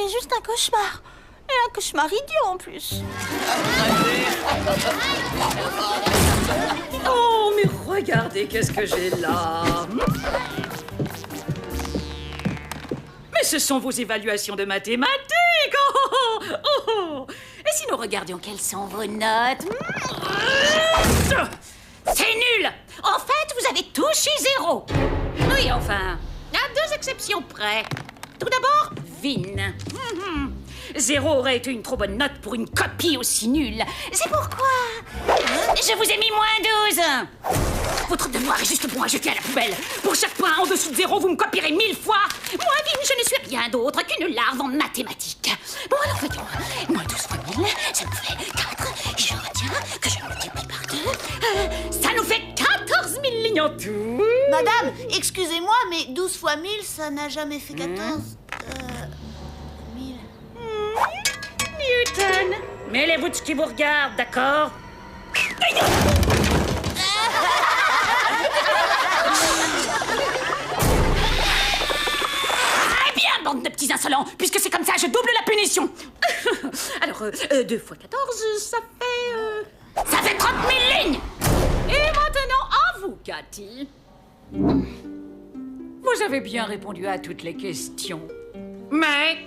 c'est juste un cauchemar. Et un cauchemar idiot en plus. Oh, mais regardez, qu'est-ce que j'ai là. Mais ce sont vos évaluations de mathématiques. Oh, oh, oh. Et si nous regardions quelles sont vos notes? C'est nul. En fait, vous avez tous eu 0. Oui, enfin, à 2 exceptions près. Tout d'abord, Vin. 0 aurait été une trop bonne note pour une copie aussi nulle. C'est pourquoi je vous ai mis -12. Votre devoir est juste bon à jeter à la poubelle. Pour chaque point en dessous de 0, vous me copierez 1000 fois. Moi, Vin, je ne suis rien d'autre qu'une larve en mathématiques. Bon, alors voyons. Moins 12 fois 1000, ça nous fait 4. Je retiens que je multiplie par 2. Ça nous fait 14 000 lignes en tout. Madame, excusez-moi, mais 12 fois 1000, ça n'a jamais fait 14. 1000. Newton, mêlez-vous de ce qui vous regarde, d'accord? Eh bien, bande de petits insolents, puisque c'est comme ça, je double la punition. Alors, 2 fois 14, ça fait... Ça fait 30 000 lignes. Et maintenant, à vous, Cathy. Vous avez bien répondu à toutes les questions. Mais...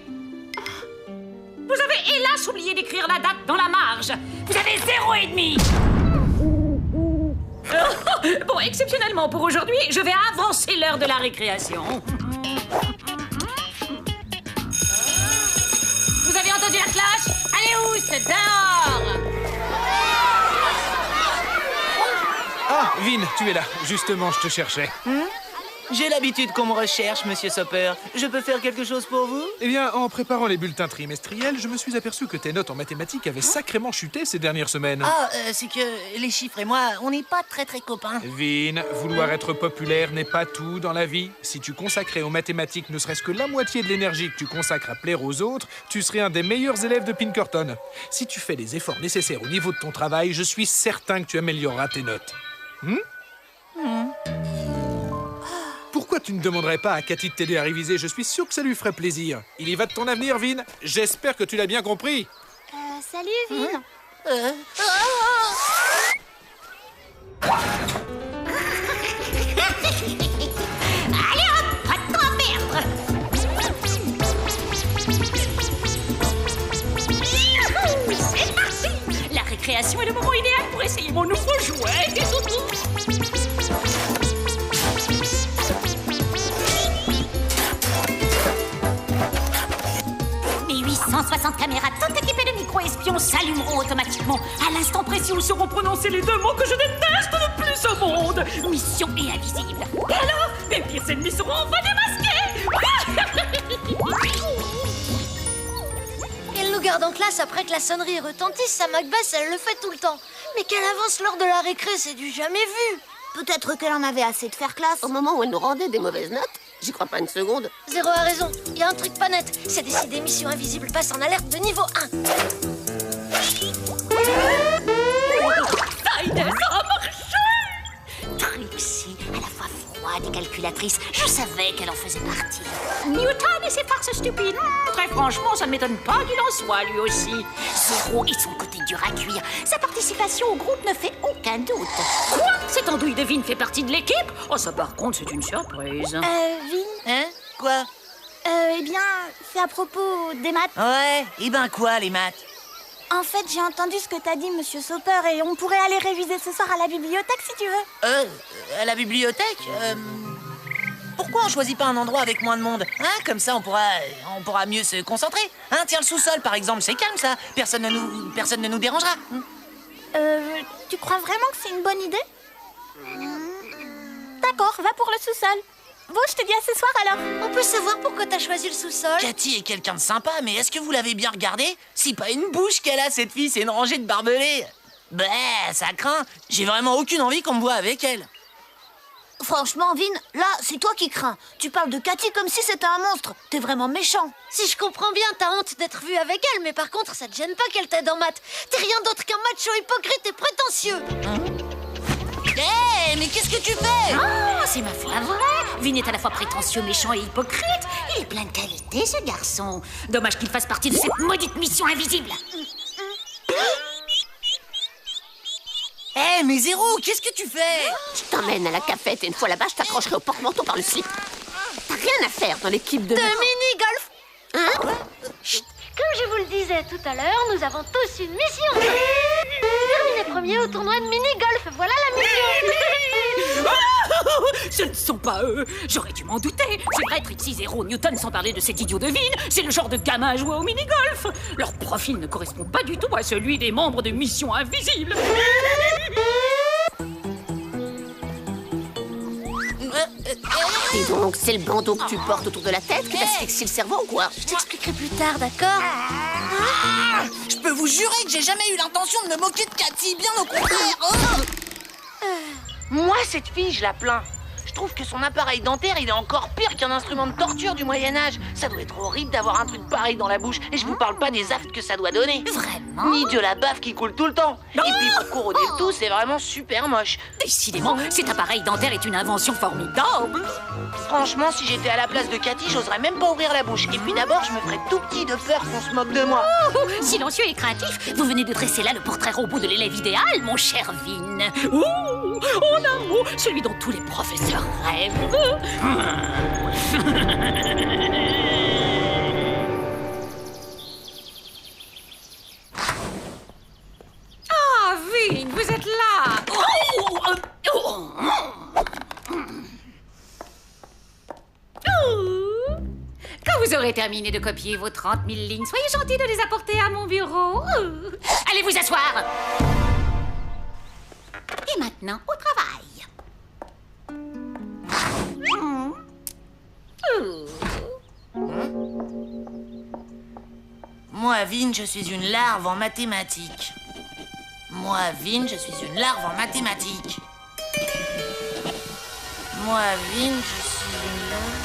vous avez, hélas, oublié d'écrire la date dans la marge. Vous avez 0,5. Bon, exceptionnellement pour aujourd'hui, je vais avancer l'heure de la récréation. Vous avez entendu la cloche? Allez où, c'est dehors. Ah, Vin, tu es là. Justement, je te cherchais. J'ai l'habitude qu'on me recherche, monsieur Soper. Je peux faire quelque chose pour vous? Eh bien, en préparant les bulletins trimestriels, je me suis aperçu que tes notes en mathématiques avaient sacrément chuté ces dernières semaines. C'est que les chiffres et moi, on n'est pas très copains. Vin, vouloir être populaire n'est pas tout dans la vie. Si tu consacrais aux mathématiques ne serait-ce que la moitié de l'énergie que tu consacres à plaire aux autres, tu serais un des meilleurs élèves de Pinkerton. Si tu fais les efforts nécessaires au niveau de ton travail, je suis certain que tu amélioreras tes notes. Pourquoi tu ne demanderais pas à Cathy de t'aider à réviser? Je suis sûr que ça lui ferait plaisir. Il y va de ton avenir, Vin. J'espère que tu l'as bien compris. Salut, Vin. Allez hop, pas de temps à perdre. C'est parti. La récréation est le moment idéal pour essayer mon nouveau jouet. 160 caméras, toutes équipées de micro-espions, s'allumeront automatiquement. À l'instant précis où seront prononcés les 2 mots que je déteste le plus au monde. Mission et invisible. Et alors, mes pires ennemis seront enfin démasqués. Elle nous garde en classe après que la sonnerie retentisse, sa Macbeth, elle le fait tout le temps. Mais qu'elle avance lors de la récré, c'est du jamais vu. Peut-être qu'elle en avait assez de faire classe. Au moment où elle nous rendait des mauvaises notes, j'y crois pas une seconde. Zéro a raison, il y a un truc pas net. C'est décidé, Mission Invisible passe en alerte de niveau 1. Ça y est, ça a marché. Trixie, à la fois froide et calculatrice, je savais qu'elle en faisait partie. Newton et ses farces stupides. Très franchement, ça ne m'étonne pas qu'il en soit lui aussi. Zéro et son côté dur à cuire. Sa participation au groupe ne fait aucun doute. Quoi? Cette andouille de Vin fait partie de l'équipe? Oh, ça par contre, c'est une surprise. Vin, Hein? Quoi? eh bien, c'est à propos des maths. Ouais, et ben quoi, les maths? En fait, j'ai entendu ce que t'as dit, Monsieur Soper, et on pourrait aller réviser ce soir à la bibliothèque, si tu veux. À la bibliothèque? Pourquoi on choisit pas un endroit avec moins de monde? Hein? Comme ça, on pourra mieux se concentrer. Hein? Tiens, le sous-sol, par exemple, c'est calme, ça. Personne ne nous dérangera. Tu crois vraiment que c'est une bonne idée? D'accord, va pour le sous-sol. Bon, je te dis à ce soir, alors. On peut savoir pourquoi t'as choisi le sous-sol? Cathy est quelqu'un de sympa, mais est-ce que vous l'avez bien regardé? Si pas une bouche qu'elle a, cette fille, c'est une rangée de barbelés. Bah, ça craint. J'ai vraiment aucune envie qu'on me voie avec elle. Franchement, Vin, là, c'est toi qui crains. Tu parles de Cathy comme si c'était un monstre. T'es vraiment méchant. Si je comprends bien, t'as honte d'être vue avec elle, mais par contre, ça te gêne pas qu'elle t'aide en maths. T'es rien d'autre qu'un macho hypocrite et prétentieux. Hé, mais qu'est-ce que tu fais? Oh, c'est ma foi vrai. Vin est à la fois prétentieux, méchant et hypocrite. Il est plein de qualités, ce garçon. Dommage qu'il fasse partie de cette maudite mission invisible. Hé, mais Zéro, qu'est-ce que tu fais? Je t'emmène à la cafette et une fois là-bas, je t'accrocherai au porte-manteau par le slip. T'as rien à faire dans l'équipe de... mini-golf. Hein? Comme je vous le disais tout à l'heure, nous avons tous une mission. Terminer premier au tournoi de mini-golf. Voilà la mission. Ce ne sont pas eux. J'aurais dû m'en douter. C'est vrai, Trixie, Zéro, Newton, sans parler de cet idiot de Vin, c'est le genre de gamin à jouer au mini-golf. Leur profil ne correspond pas du tout à celui des membres de Mission Invisible. Et donc, c'est le bandeau que tu portes autour de la tête qui t'asphyxie le cerveau ou quoi? Je t'expliquerai plus tard, d'accord? Je peux vous jurer que j'ai jamais eu l'intention de me moquer de Cathy, bien au contraire. Moi, cette fille, je la plains. Je trouve que son appareil dentaire, il est encore pire qu'un instrument de torture du Moyen-Âge. Ça doit être horrible d'avoir un truc pareil dans la bouche. Et je vous parle pas des aftes que ça doit donner. Vraiment? Ni de la baffe qui coule tout le temps. Et puis pour couronner le tout, c'est vraiment super moche. Décidément, cet appareil dentaire est une invention formidable. Franchement, si j'étais à la place de Cathy, j'oserais même pas ouvrir la bouche. Et puis d'abord, je me ferais tout petit de peur qu'on se moque de moi. Oh, silencieux et craintif, vous venez de dresser là le portrait robot de l'élève idéal, mon cher Vin. Ouh, en un mot, celui dont tous les professeurs rêvent. Ah, Vin, vous êtes là. Quand vous aurez terminé de copier vos 30 000 lignes, soyez gentil de les apporter à mon bureau. Allez vous asseoir. Et maintenant, au travail. Moi, Vin, je suis une larve en mathématiques. Moi, Vin, je suis une larve en mathématiques. Moi, Vin, je suis une larve...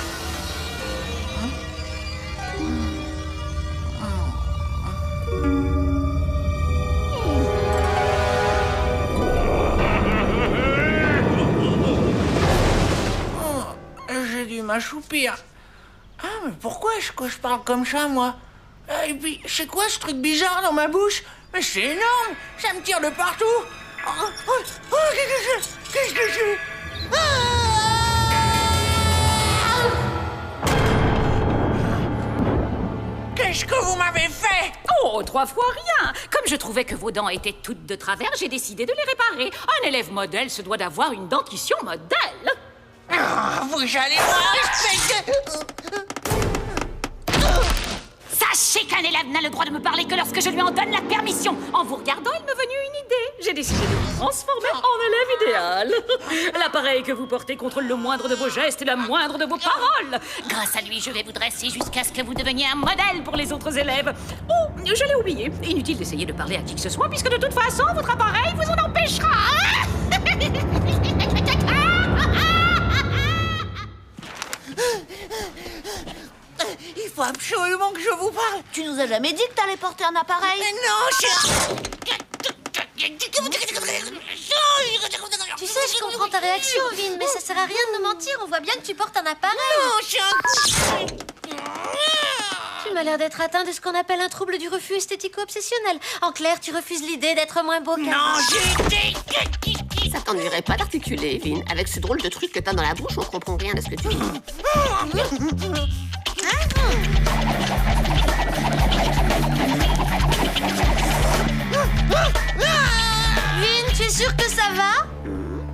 J'ai dû m'assoupir. Ah, mais pourquoi est-ce que je parle comme ça, moi? Et puis, c'est quoi ce truc bizarre dans ma bouche? Mais c'est énorme! Ça me tire de partout! Qu'est-ce que c'est? Qu'est-ce que vous m'avez fait? Oh, 3 fois rien. Comme je trouvais que vos dents étaient toutes de travers, j'ai décidé de les réparer. Un élève modèle se doit d'avoir une dentition modèle. Vous allez voir, espèce de... Sachez qu'un élève n'a le droit de me parler que lorsque je lui en donne la permission. En vous regardant, il m'est venu une idée. J'ai décidé de vous transformer en élève idéal. L'appareil que vous portez contrôle le moindre de vos gestes et la moindre de vos paroles. Grâce à lui, je vais vous dresser jusqu'à ce que vous deveniez un modèle pour les autres élèves. Oh, je l'ai oublié. Inutile d'essayer de parler à qui que ce soit, puisque de toute façon, votre appareil vous en empêchera. Il faut absolument que je vous parle. Tu nous as jamais dit que t'allais porter un appareil? Mais non, Tu sais, je comprends ta réaction, Vin, mais ça sert à rien de nous mentir. On voit bien que tu portes un appareil. Tu m'as l'air d'être atteint de ce qu'on appelle un trouble du refus esthético-obsessionnel. En clair, tu refuses l'idée d'être moins beau qu'avant. Non, j'ai... Ça t'ennuierait pas d'articuler, Vin. Avec ce drôle de truc que t'as dans la bouche, on comprend rien à ce que tu dis. Vin, tu es sûr que ça va?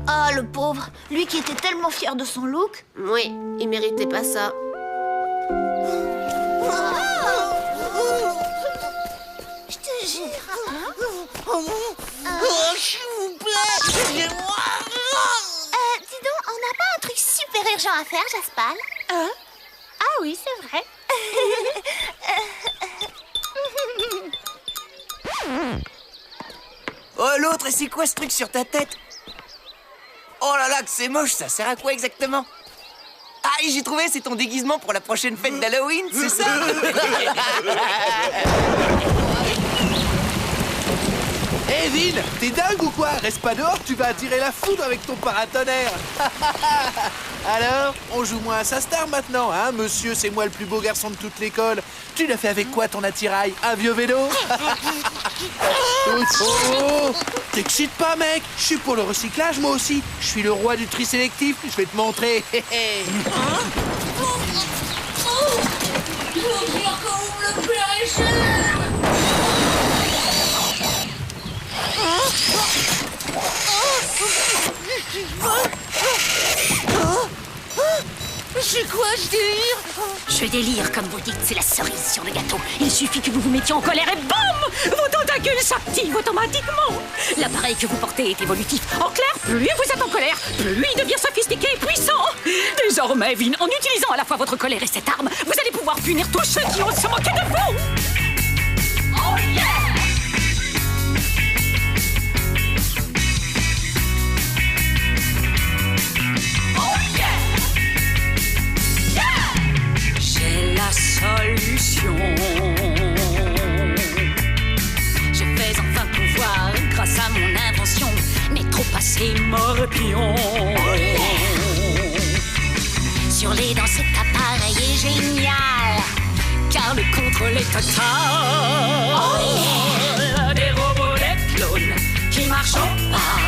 Ah, le pauvre. Lui qui était tellement fier de son look. Oui, il méritait pas ça. Je te jure. s'il vous plaît, aidez-moi. Dis donc, on n'a pas un truc super urgent à faire, Jaspal? Ah oui, c'est vrai. Oh l'autre, et c'est quoi ce truc sur ta tête? Oh là là, que c'est moche, ça sert à quoi exactement? Ah, j'ai trouvé, c'est ton déguisement pour la prochaine fête d'Halloween, c'est ça? Hé, Hé, Vin, t'es dingue ou quoi? Reste pas dehors, tu vas attirer la foudre avec ton paratonnerre. Alors, on joue moins à sa star maintenant, hein, monsieur? C'est moi le plus beau garçon de toute l'école. Tu l'as fait avec quoi, ton attirail? Un vieux vélo? Oh, t'excites pas, mec. Je suis pour le recyclage, moi aussi. Je suis le roi du tri sélectif. Je vais te montrer. C'est quoi ce délire? Je délire, comme vous dites, c'est la cerise sur le gâteau. Il suffit que vous vous mettiez en colère et bam! Vos tentacules s'activent automatiquement. L'appareil que vous portez est évolutif. En clair, plus vous êtes en colère, plus il devient sophistiqué et puissant. Désormais, Vin, en utilisant à la fois votre colère et cette arme, vous allez pouvoir punir tous ceux qui osent se moquer de vous. Oh yeah! Solution. Je vais enfin pouvoir, grâce à mon invention, n'être pas assez morpion. Sur les dents, cet appareil est génial, car le contrôle est total. Des robots, des clones qui marchent au pas,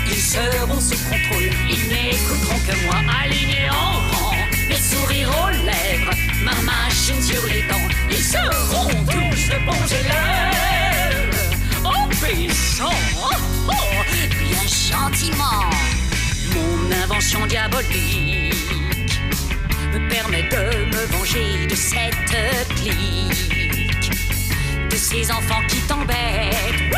ils seront sous contrôle, ils n'écouteront que moi, alignés en rang. Les sourires aux lèvres, ma machine sur les dents, ils seront tous de bons élèves. Obéissants, bien gentiment. Mon invention diabolique me permet de me venger de cette clique, de ces enfants qui t'embêtent.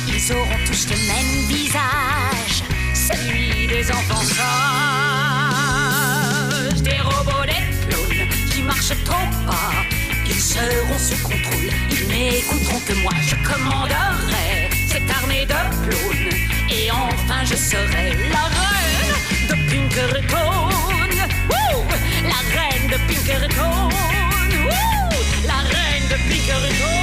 Ils auront tous le même visage, celui des enfants sages, des robots, des clones qui marchent trop pas. Ils seront sous contrôle, ils n'écouteront que moi. Je commanderai cette armée de clones et enfin je serai la reine de Pinkerton. La reine de Pinkerton. La reine de Pinkerton.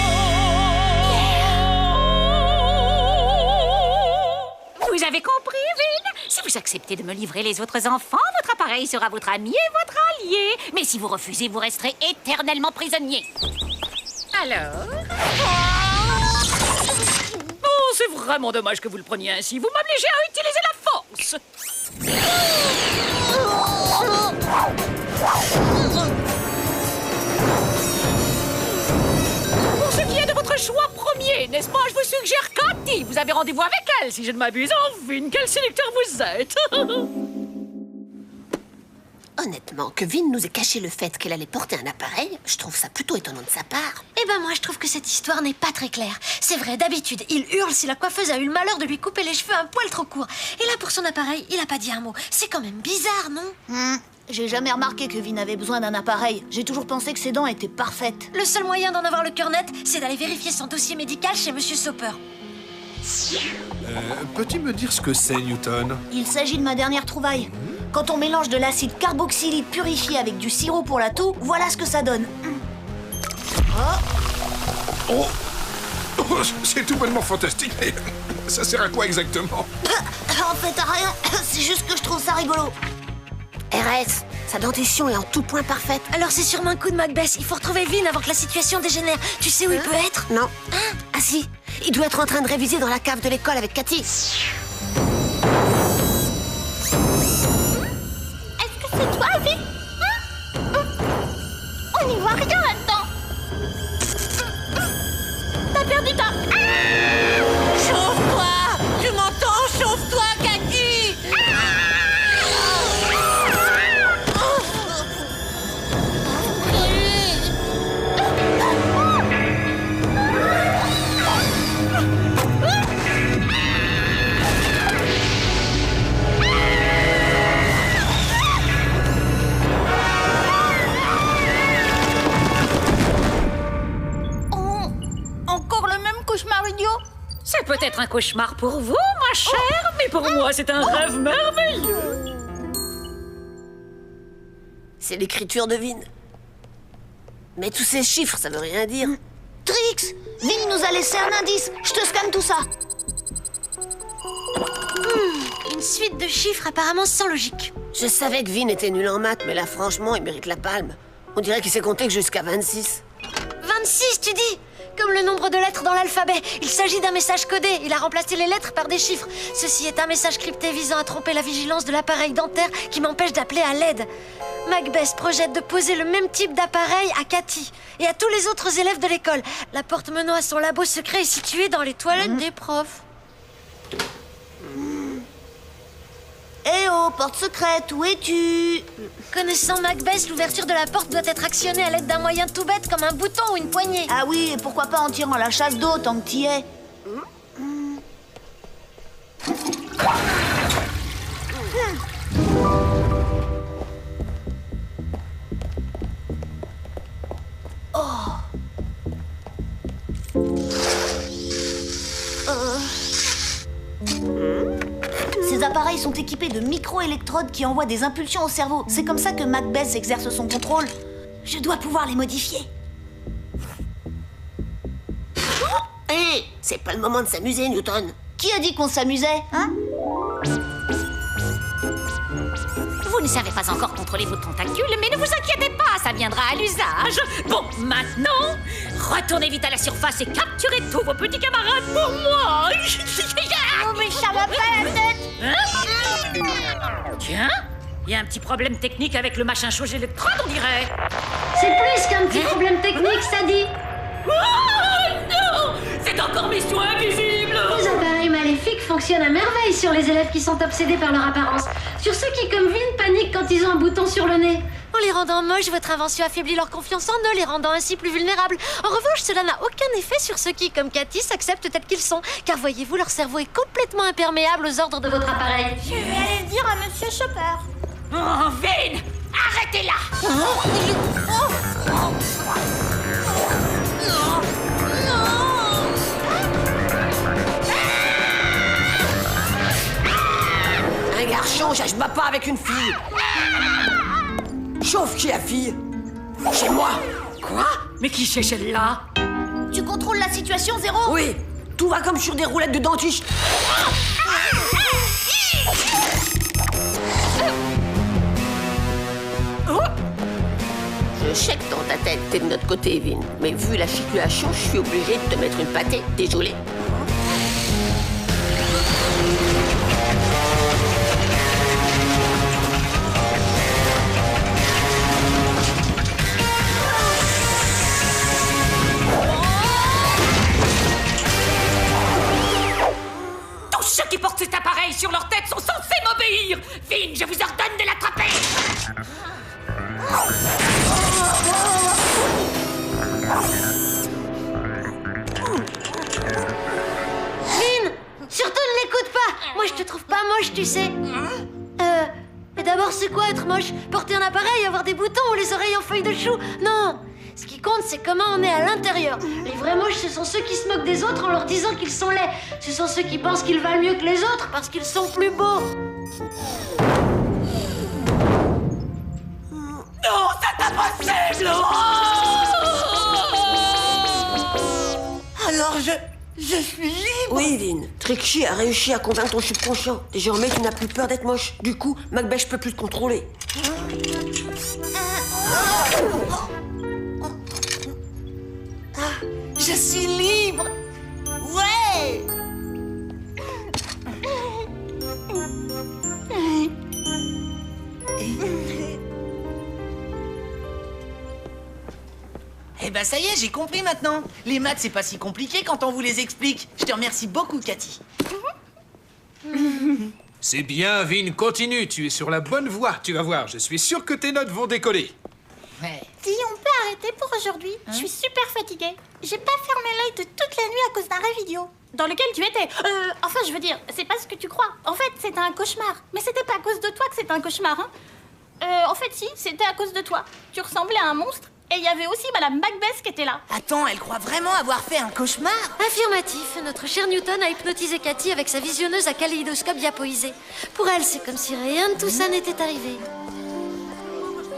Vous avez compris, Vin? Si vous acceptez de me livrer les autres enfants, votre appareil sera votre ami et votre allié. Mais si vous refusez, vous resterez éternellement prisonnier. Alors? Oh, c'est vraiment dommage que vous le preniez ainsi. Vous m'obligez à utiliser la force. Pour ce qui est de votre choix premier, n'est-ce pas? Je vous suggère Cathy. Vous avez rendez-vous avec elle, si je ne m'abuse. Oh, Vin, quel séducteur vous êtes. Honnêtement, que Vin nous ait caché le fait qu'elle allait porter un appareil, je trouve ça plutôt étonnant de sa part. Eh ben moi, je trouve que cette histoire n'est pas très claire. C'est vrai, d'habitude, il hurle si la coiffeuse a eu le malheur de lui couper les cheveux un poil trop court. Et là, pour son appareil, il a pas dit un mot. C'est quand même bizarre, non? J'ai jamais remarqué que Vin avait besoin d'un appareil. J'ai toujours pensé que ses dents étaient parfaites. Le seul moyen d'en avoir le cœur net, c'est d'aller vérifier son dossier médical chez Monsieur Soper. Peux-tu me dire ce que c'est, Newton? Il s'agit de ma dernière trouvaille. Quand on mélange de l'acide carboxylique purifié avec du sirop pour la toux, voilà ce que ça donne. Oh, c'est tout bonnement fantastique, mais ça sert à quoi exactement? En fait, à rien. C'est juste que je trouve ça rigolo. RS, sa dentition est en tout point parfaite. Alors c'est sûrement un coup de Macbeth. Il faut retrouver Vin avant que la situation dégénère. Tu sais où il peut être? Non. Ah si, il doit être en train de réviser dans la cave de l'école avec Cathy. Est-ce que c'est toi, Vin? On n'y voit rien là-dedans. T'as perdu ta... Chauffe-toi! Tu m'entends? Chauffe-toi, Cathy! Encore le même cauchemar idiot? C'est peut-être un cauchemar pour vous, ma chère, mais pour moi, c'est un rêve merveilleux. C'est l'écriture de Vin. Mais tous ces chiffres, ça veut rien dire. Trix, Vin nous a laissé un indice. Je te scanne tout ça. Une suite de chiffres apparemment sans logique. Je savais que Vin était nul en maths, mais là, franchement, il mérite la palme. On dirait qu'il sait compter que jusqu'à 26. 26, tu dis? Comme le nombre de lettres dans l'alphabet. Il s'agit d'un message codé. Il a remplacé les lettres par des chiffres. Ceci est un message crypté visant à tromper la vigilance de l'appareil dentaire qui m'empêche d'appeler à l'aide. Macbeth projette de poser le même type d'appareil à Cathy et à tous les autres élèves de l'école. La porte menant à son labo secret est située dans les toilettes des profs. Eh oh, porte secrète, où es-tu? Connaissant Macbeth, l'ouverture de la porte doit être actionnée à l'aide d'un moyen tout bête comme un bouton ou une poignée. Ah oui, et pourquoi pas en tirant la chasse d'eau tant que t'y es? Ces appareils sont équipés de micro-électrodes qui envoient des impulsions au cerveau. C'est comme ça que Macbeth exerce son contrôle. Je dois pouvoir les modifier. Hé, c'est pas le moment de s'amuser, Newton. Qui a dit qu'on s'amusait, hein? Vous ne savez pas encore contrôler vos tentacules, mais ne vous inquiétez pas, ça viendra à l'usage. Bon, maintenant, retournez vite à la surface et capturez tous vos petits camarades pour moi. Oh, mais ça va pas la tête! Tiens, il y a un petit problème technique avec le machin chauge électrode, on dirait. C'est plus qu'un petit problème technique, ça dit. Oh non! C'est encore mission invisible! Les appareils maléfiques fonctionnent à merveille sur les élèves qui sont obsédés par leur apparence. Sur ceux qui, comme Vin, paniquent quand ils ont un bouton sur le nez. En les rendant moches, votre invention affaiblit leur confiance en eux, les rendant ainsi plus vulnérables. En revanche, cela n'a aucun effet sur ceux qui, comme Cathy, s'acceptent tels qu'ils sont. Car voyez-vous, leur cerveau est complètement imperméable aux ordres de votre appareil. Je vais aller le dire à Monsieur Chopper. Oh, Vin! Arrêtez-la! Un garçon, ça se bat pas avec une fille. Chauffe qui la fille? C'est moi. Quoi? Mais qui c'est celle-là? Tu contrôles la situation, Zéro? Oui, tout va comme sur des roulettes de dentiste. Je sais que dans ta tête, t'es de notre côté, Vin. Mais vu la situation, je suis obligé de te mettre une pâtée. Désolé. Tous ceux qui portent cet appareil sur leur tête sont censés m'obéir! Vin, je vous ordonne de l'attraper! Vin, surtout ne l'écoute pas. Moi, je te trouve pas moche, tu sais. Mais d'abord, c'est quoi être moche? Porter un appareil, avoir des boutons ou les oreilles en feuilles de chou? Non. Ce qui compte, c'est comment on est à l'intérieur. Les vrais moches, ce sont ceux qui se moquent des autres en leur disant qu'ils sont laids. Ce sont ceux qui pensent qu'ils valent mieux que les autres parce qu'ils sont plus beaux. Non, c'est impossible! Alors je suis libre. Oui, Vin. Trixie a réussi à convaincre ton subconscient. Désormais, tu n'as plus peur d'être moche. Du coup, Macbeth, je peux plus te contrôler. Je suis libre. Ouais. Eh ben ça y est, j'ai compris maintenant. Les maths, c'est pas si compliqué quand on vous les explique. Je te remercie beaucoup, Cathy. C'est bien, Vin, continue. Tu es sur la bonne voie. Tu vas voir, je suis sûr que tes notes vont décoller. Ouais. Si on peut arrêter pour aujourd'hui, je suis super fatiguée. J'ai pas fermé l'œil de toute la nuit à cause d'un rêve idiot. Dans lequel tu étais. Enfin, je veux dire, c'est pas ce que tu crois. En fait, c'était un cauchemar. Mais c'était pas à cause de toi que c'était un cauchemar, hein. En fait, si, c'était à cause de toi. Tu ressemblais à un monstre. Et il y avait aussi Madame Macbeth qui était là. Attends, elle croit vraiment avoir fait un cauchemar? Affirmatif, notre cher Newton a hypnotisé Cathy avec sa visionneuse à kaléidoscope diapoisé. Pour elle, c'est comme si rien de tout ça n'était arrivé.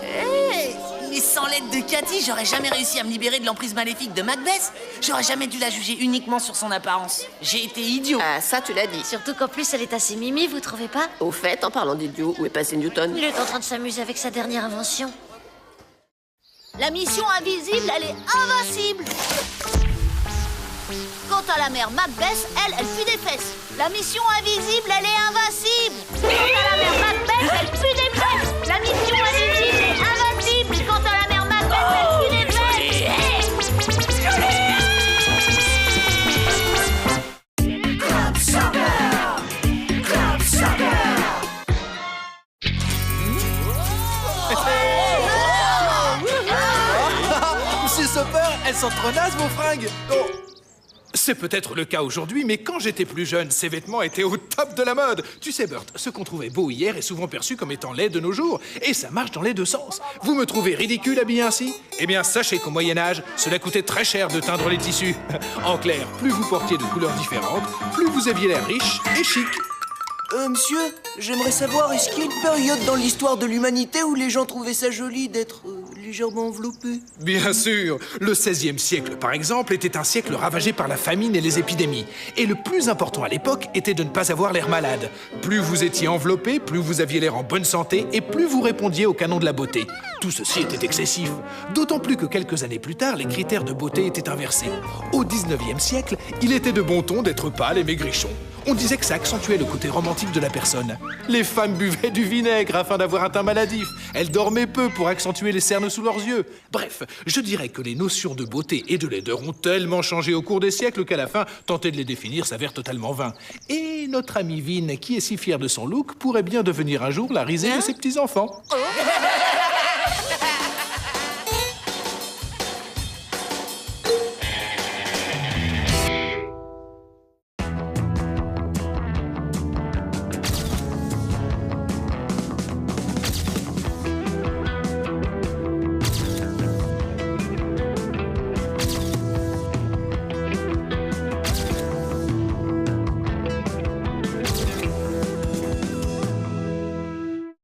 Hé, Mais sans l'aide de Cathy, j'aurais jamais réussi à me libérer de l'emprise maléfique de Macbeth. J'aurais jamais dû la juger uniquement sur son apparence. J'ai été idiot. Ah, ça, tu l'as dit. Surtout qu'en plus, elle est assez mimi, vous trouvez pas? Au fait, en parlant d'idiot, où est passé Newton? Il est en train de s'amuser avec sa dernière invention. La mission invisible, elle est invincible. Quant à la mère Macbeth, elle pue des fesses. La mission invisible, elle est invincible. Quant à la mère Macbeth, elle pue des fesses. La mission invisible est invincible. Quant à la mère Macbeth, elle pue des fesses. Club Soccer. Club Soccer. Monsieur Sopper, elles sont trop nazes, vos fringues. Oh. C'est peut-être le cas aujourd'hui, mais quand j'étais plus jeune, ces vêtements étaient au top de la mode. Tu sais, Burt, ce qu'on trouvait beau hier est souvent perçu comme étant laid de nos jours, et ça marche dans les deux sens. Vous me trouvez ridicule habillé ainsi? Eh bien, sachez qu'au Moyen-Âge, cela coûtait très cher de teindre les tissus. En clair, plus vous portiez de couleurs différentes, plus vous aviez l'air riche et chic. Monsieur, j'aimerais savoir, est-ce qu'il y a une période dans l'histoire de l'humanité où les gens trouvaient ça joli d'être légèrement enveloppés? Bien sûr. Le XVIe siècle, par exemple, était un siècle ravagé par la famine et les épidémies. Et le plus important à l'époque était de ne pas avoir l'air malade. Plus vous étiez enveloppé, plus vous aviez l'air en bonne santé et plus vous répondiez au canon de la beauté. Tout ceci était excessif. D'autant plus que quelques années plus tard, les critères de beauté étaient inversés. Au XIXe siècle, il était de bon ton d'être pâle et maigrichon. On disait que ça accentuait le côté romantique de la personne. Les femmes buvaient du vinaigre afin d'avoir un teint maladif. Elles dormaient peu pour accentuer les cernes sous leurs yeux. Bref, je dirais que les notions de beauté et de laideur ont tellement changé au cours des siècles qu'à la fin, tenter de les définir s'avère totalement vain. Et notre ami Vin, qui est si fier de son look, pourrait bien devenir un jour la risée de ses petits-enfants.